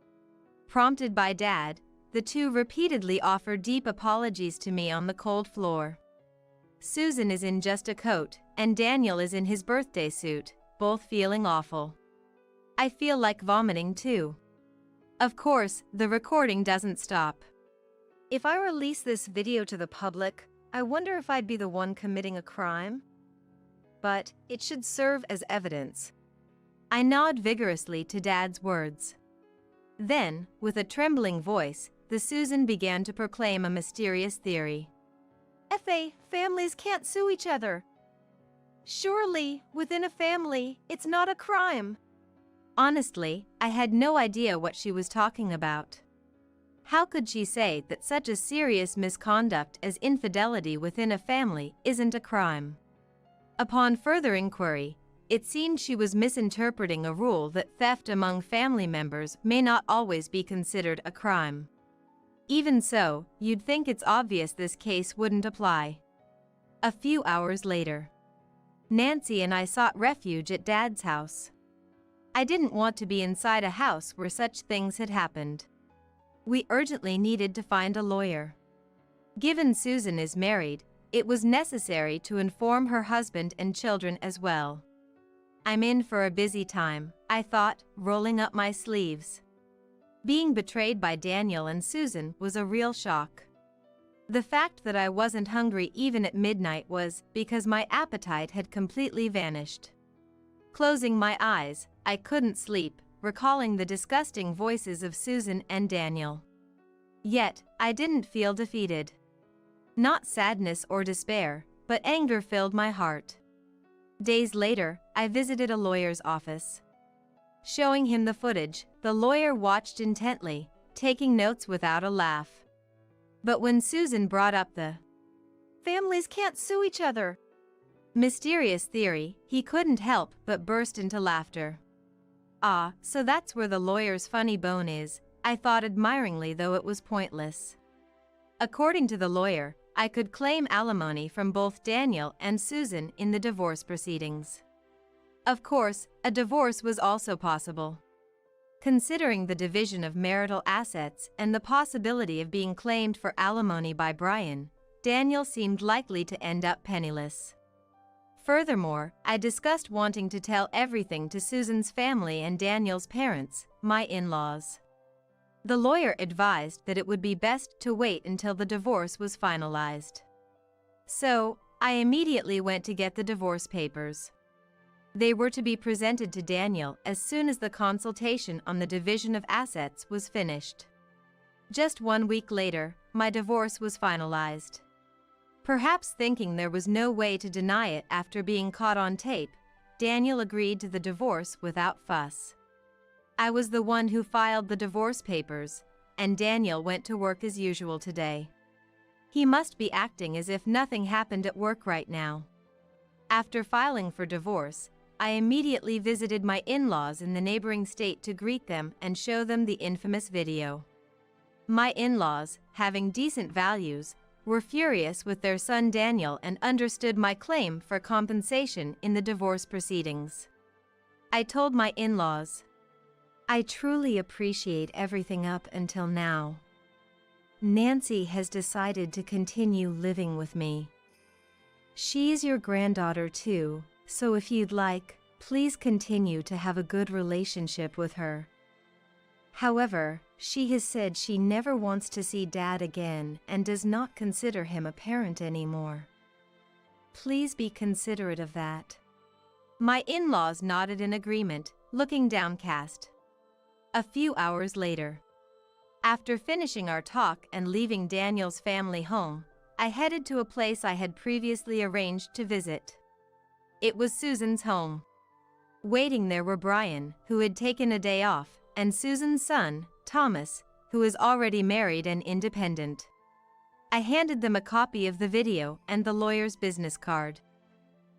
[SPEAKER 1] Prompted by Dad, the two repeatedly offered deep apologies to me on the cold floor. Susan is in just a coat, and Daniel is in his birthday suit, both feeling awful. I feel like vomiting too. Of course, the recording doesn't stop. If I release this video to the public, I wonder if I'd be the one committing a crime? But it should serve as evidence. I nod vigorously to Dad's words. Then, with a trembling voice, the Susan began to proclaim a mysterious theory. Families can't sue each other. Surely, within a family, it's not a crime. Honestly, I had no idea what she was talking about. How could she say that such a serious misconduct as infidelity within a family isn't a crime? Upon further inquiry, it seemed she was misinterpreting a rule that theft among family members may not always be considered a crime. Even so, you'd think it's obvious this case wouldn't apply. A few hours later, Nancy and I sought refuge at Dad's house. I didn't want to be inside a house where such things had happened. We urgently needed to find a lawyer. Given Susan is married, it was necessary to inform her husband and children as well. I'm in for a busy time, I thought, rolling up my sleeves. Being betrayed by Daniel and Susan was a real shock. The fact that I wasn't hungry even at midnight was because my appetite had completely vanished. Closing my eyes, I couldn't sleep, recalling the disgusting voices of Susan and Daniel. Yet, I didn't feel defeated. Not sadness or despair, but anger filled my heart. Days later, I visited a lawyer's office. Showing him the footage, the lawyer watched intently, taking notes without a laugh. But when Susan brought up the "families can't sue each other" mysterious theory, he couldn't help but burst into laughter. Ah, so that's where the lawyer's funny bone is, I thought admiringly, though it was pointless. According to the lawyer, I could claim alimony from both Daniel and Susan in the divorce proceedings. Of course, a divorce was also possible. Considering the division of marital assets and the possibility of being claimed for alimony by Brian, Daniel seemed likely to end up penniless. Furthermore, I discussed wanting to tell everything to Susan's family and Daniel's parents, my in-laws. The lawyer advised that it would be best to wait until the divorce was finalized. So, I immediately went to get the divorce papers. They were to be presented to Daniel as soon as the consultation on the division of assets was finished. Just 1 week later, my divorce was finalized. Perhaps thinking there was no way to deny it after being caught on tape, Daniel agreed to the divorce without fuss. I was the one who filed the divorce papers, and Daniel went to work as usual today. He must be acting as if nothing happened at work right now. After filing for divorce, I immediately visited my in-laws in the neighboring state to greet them and show them the infamous video. My in-laws, having decent values, were furious with their son Daniel and understood my claim for compensation in the divorce proceedings. I told my in-laws, "I truly appreciate everything up until now. Nancy has decided to continue living with me. She's your granddaughter too, so if you'd like, please continue to have a good relationship with her. However, she has said she never wants to see Dad again and does not consider him a parent anymore. Please be considerate of that." My in-laws nodded in agreement, looking downcast. A few hours later, after finishing our talk and leaving Daniel's family home, I headed to a place I had previously arranged to visit. It was Susan's home. Waiting there were Brian, who had taken a day off, and Susan's son, Thomas, who is already married and independent. I handed them a copy of the video and the lawyer's business card.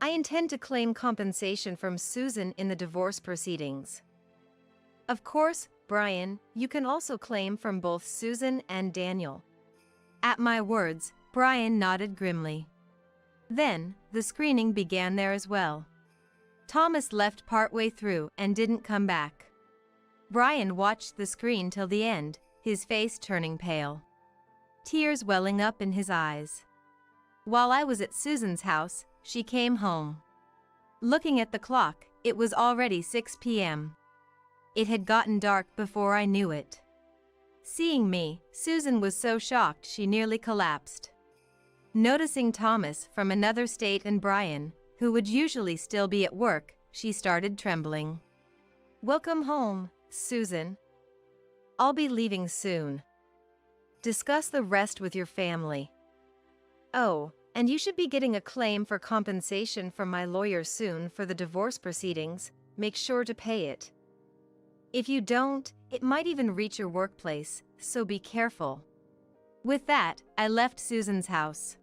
[SPEAKER 1] "I intend to claim compensation from Susan in the divorce proceedings." "Of course, Brian, you can also claim from both Susan and Daniel." At my words, Brian nodded grimly. Then, the screening began there as well. Thomas left partway through and didn't come back. Brian watched the screen till the end, his face turning pale, tears welling up in his eyes. While I was at Susan's house, she came home. Looking at the clock, it was already 6 p.m. It had gotten dark before I knew it. Seeing me, Susan was so shocked she nearly collapsed. Noticing Thomas from another state and Brian, who would usually still be at work, she started trembling. "Welcome home, Susan. I'll be leaving soon. Discuss the rest with your family. Oh, and you should be getting a claim for compensation from my lawyer soon for the divorce proceedings. Make sure to pay it. If you don't, it might even reach your workplace, so be careful." With that, I left Susan's house.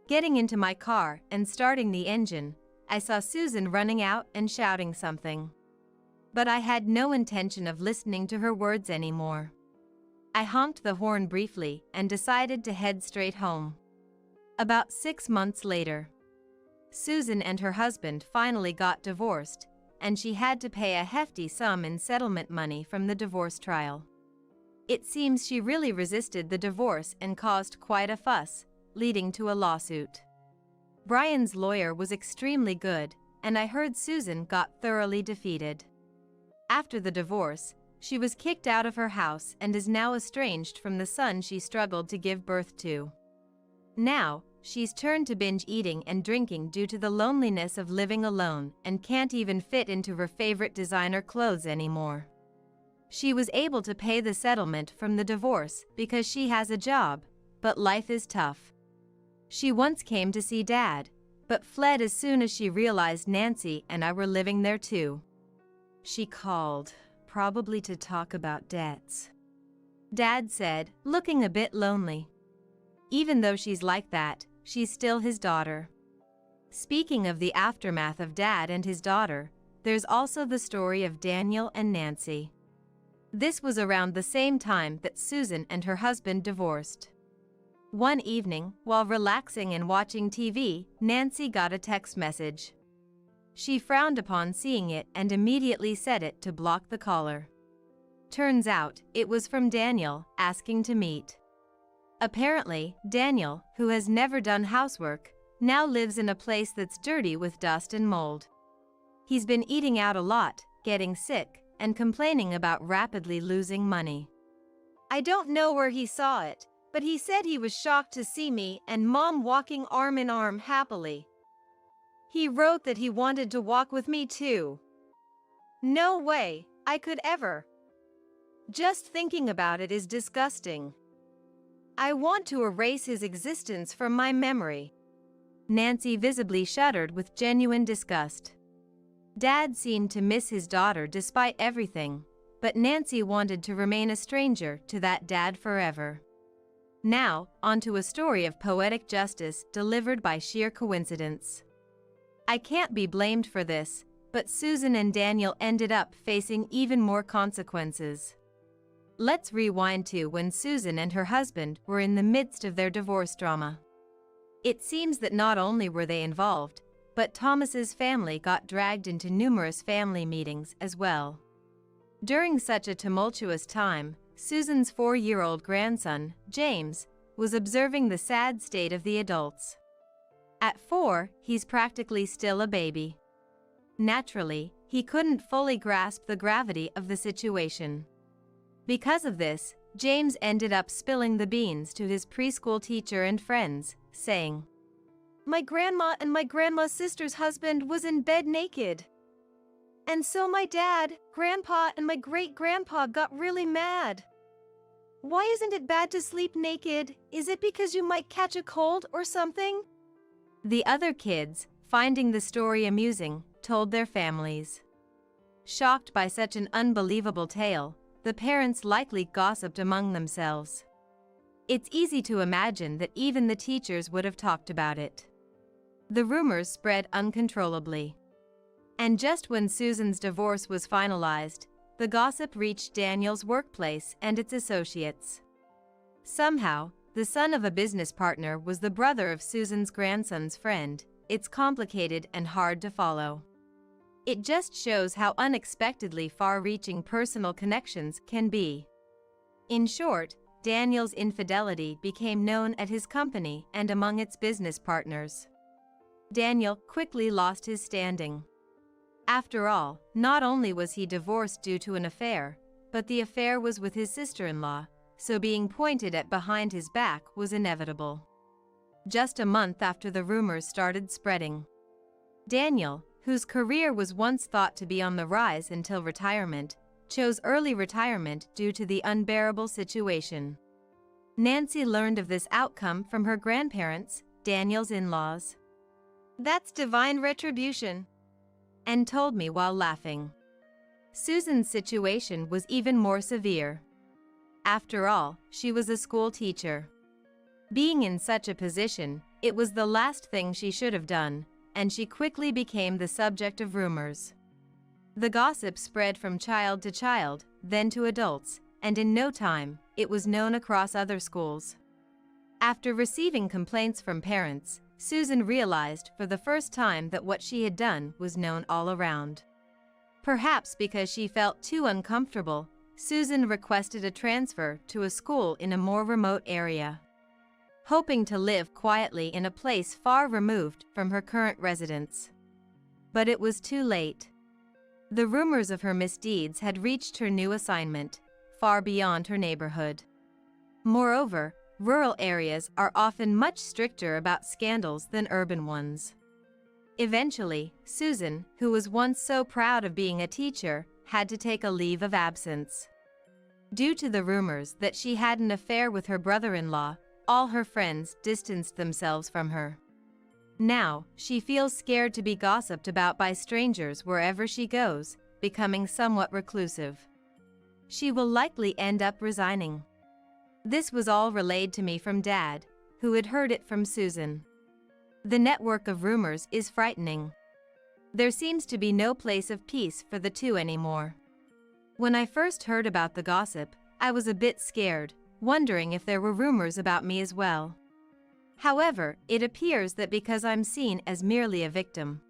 [SPEAKER 1] Getting into my car and starting the engine, I saw Susan running out and shouting something. But I had no intention of listening to her words anymore. I honked the horn briefly and decided to head straight home. About 6 months later, Susan and her husband finally got divorced, and she had to pay a hefty sum in settlement money from the divorce trial. It seems she really resisted the divorce and caused quite a fuss, leading to a lawsuit. Brian's lawyer was extremely good, and I heard Susan got thoroughly defeated. After the divorce, she was kicked out of her house and is now estranged from the son she struggled to give birth to. Now, she's turned to binge eating and drinking due to the loneliness of living alone and can't even fit into her favorite designer clothes anymore. She was able to pay the settlement from the divorce because she has a job, but life is tough. She once came to see Dad, but fled as soon as she realized Nancy and I were living there too. She called, probably to talk about debts. Dad said, looking a bit lonely. Even though she's like that, she's still his daughter. Speaking of the aftermath of Dad and his daughter, there's also the story of Daniel and Nancy. This was around the same time that Susan and her husband divorced. One evening, while relaxing and watching TV, Nancy got a text message. She frowned upon seeing it and immediately set it to block the caller. Turns out, it was from Daniel, asking to meet. Apparently, Daniel, who has never done housework, now lives in a place that's dirty with dust and mold. He's been eating out a lot, getting sick, and complaining about rapidly losing money. I don't know where he saw it, but he said he was shocked to see me and Mom walking arm in arm happily. He wrote that he wanted to walk with me too. No way, I could ever. Just thinking about it is disgusting. I want to erase his existence from my memory. Nancy visibly shuddered with genuine disgust. Dad seemed to miss his daughter despite everything, but Nancy wanted to remain a stranger to that dad forever. Now, onto a story of poetic justice delivered by sheer coincidence. I can't be blamed for this, but Susan and Daniel ended up facing even more consequences. Let's rewind to when Susan and her husband were in the midst of their divorce drama. It seems that not only were they involved, but Thomas's family got dragged into numerous family meetings as well. During such a tumultuous time, Susan's 4-year-old grandson, James, was observing the sad state of the adults. At 4, he's practically still a baby. Naturally, he couldn't fully grasp the gravity of the situation. Because of this, James ended up spilling the beans to his preschool teacher and friends, saying, "My grandma and my grandma's sister's husband was in bed naked. And so my dad, grandpa, and my great-grandpa got really mad. Why isn't it bad to sleep naked? Is it because you might catch a cold or something?" The other kids, finding the story amusing, told their families. Shocked by such an unbelievable tale, the parents likely gossiped among themselves. It's easy to imagine that even the teachers would have talked about it. The rumors spread uncontrollably. And just when Susan's divorce was finalized, the gossip reached Daniel's workplace and its associates. Somehow, the son of a business partner was the brother of Susan's grandson's friend. It's complicated and hard to follow. It just shows how unexpectedly far-reaching personal connections can be. In short, Daniel's infidelity became known at his company and among its business partners. Daniel quickly lost his standing. After all, not only was he divorced due to an affair, but the affair was with his sister-in-law, so being pointed at behind his back was inevitable. Just a month after the rumors started spreading, Daniel, whose career was once thought to be on the rise until retirement, chose early retirement due to the unbearable situation. Nancy learned of this outcome from her grandparents, Daniel's in-laws. "That's divine retribution," and told me while laughing. Susan's situation was even more severe. After all, she was a school teacher. Being in such a position, it was the last thing she should have done, and she quickly became the subject of rumors. The gossip spread from child to child, then to adults, and in no time, it was known across other schools. After receiving complaints from parents, Susan realized for the first time that what she had done was known all around. Perhaps because she felt too uncomfortable, Susan requested a transfer to a school in a more remote area, hoping to live quietly in a place far removed from her current residence. But it was too late. The rumors of her misdeeds had reached her new assignment, far beyond her neighborhood. Moreover, rural areas are often much stricter about scandals than urban ones. Eventually, Susan, who was once so proud of being a teacher, had to take a leave of absence. Due to the rumors that she had an affair with her brother-in-law, all her friends distanced themselves from her. Now, she feels scared to be gossiped about by strangers wherever she goes, becoming somewhat reclusive. She will likely end up resigning. This was all relayed to me from Dad, who had heard it from Susan. The network of rumors is frightening. There seems to be no place of peace for the two anymore. When I first heard about the gossip, I was a bit scared, wondering if there were rumors about me as well. However, it appears that because I'm seen as merely a victim,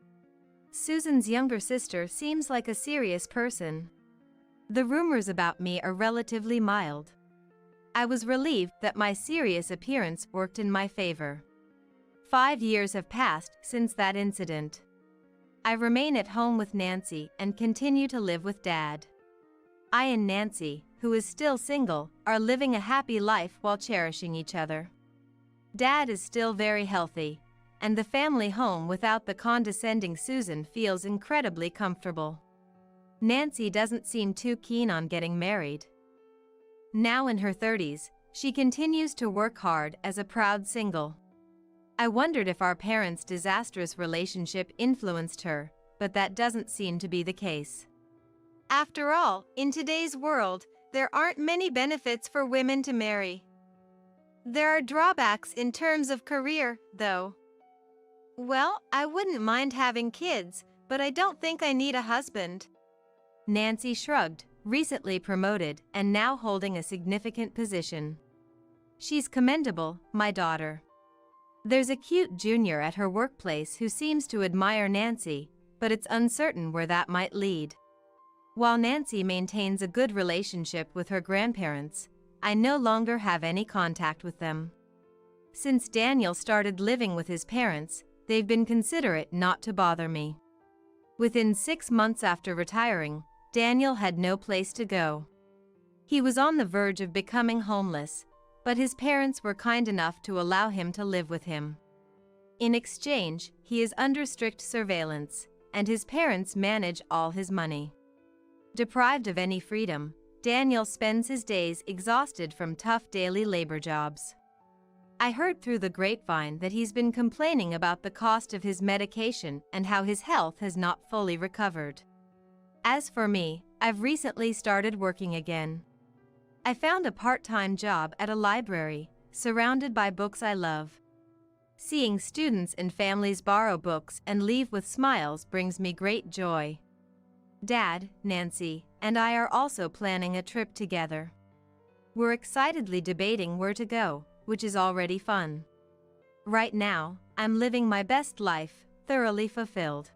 [SPEAKER 1] Susan's younger sister seems like a serious person. The rumors about me are relatively mild. I was relieved that my serious appearance worked in my favor. 5 years have passed since that incident. I remain at home with Nancy and continue to live with Dad. I and Nancy, who is still single, are living a happy life while cherishing each other. Dad is still very healthy, and the family home without the condescending Susan feels incredibly comfortable. Nancy doesn't seem too keen on getting married. Now in her 30s, she continues to work hard as a proud single. I wondered if our parents' disastrous relationship influenced her, but that doesn't seem to be the case. After all, in today's world, there aren't many benefits for women to marry. There are drawbacks in terms of career, though. Well, I wouldn't mind having kids, but I don't think I need a husband. Nancy shrugged, recently promoted and now holding a significant position. She's commendable, my daughter. There's a cute junior at her workplace who seems to admire Nancy, but it's uncertain where that might lead. While Nancy maintains a good relationship with her grandparents, I no longer have any contact with them. Since Daniel started living with his parents, they've been considerate not to bother me. Within 6 months after retiring, Daniel had no place to go. He was on the verge of becoming homeless, but his parents were kind enough to allow him to live with him. In exchange, he is under strict surveillance, and his parents manage all his money. Deprived of any freedom, Daniel spends his days exhausted from tough daily labor jobs. I heard through the grapevine that he's been complaining about the cost of his medication and how his health has not fully recovered. As for me, I've recently started working again. I found a part-time job at a library, surrounded by books I love. Seeing students and families borrow books and leave with smiles brings me great joy. Dad, Nancy, and I are also planning a trip together. We're excitedly debating where to go, which is already fun. Right now, I'm living my best life, thoroughly fulfilled.